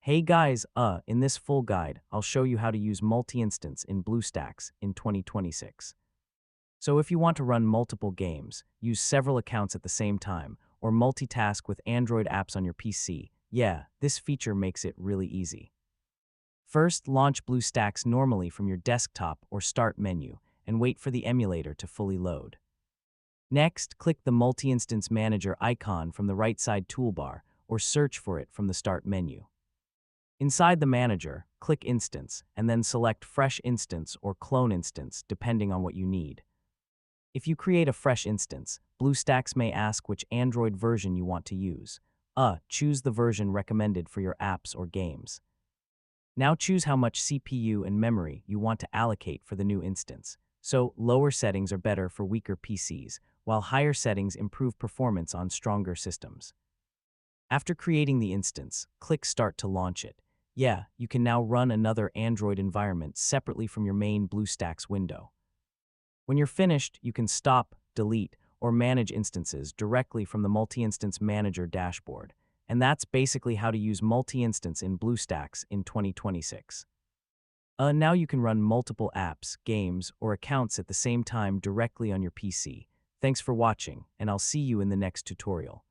Hey guys, in this full guide, I'll show you how to use multi-instance in BlueStacks in 2026. So if you want to run multiple games, use several accounts at the same time, or multitask with Android apps on your PC, yeah, this feature makes it really easy. First, launch BlueStacks normally from your desktop or Start menu, and wait for the emulator to fully load. Next, click the Multi-Instance Manager icon from the right side toolbar, or search for it from the Start menu. Inside the manager, click Instance, and then select Fresh Instance or Clone Instance depending on what you need. If you create a fresh instance, BlueStacks may ask which Android version you want to use. Choose the version recommended for your apps or games. Now choose how much CPU and memory you want to allocate for the new instance. So, lower settings are better for weaker PCs, while higher settings improve performance on stronger systems. After creating the instance, click Start to launch it. Yeah, you can now run another Android environment separately from your main BlueStacks window. When you're finished, you can stop, delete, or manage instances directly from the Multi-Instance Manager dashboard. And that's basically how to use multi-instance in BlueStacks in 2026. Now you can run multiple apps, games, or accounts at the same time directly on your PC. Thanks for watching, and I'll see you in the next tutorial.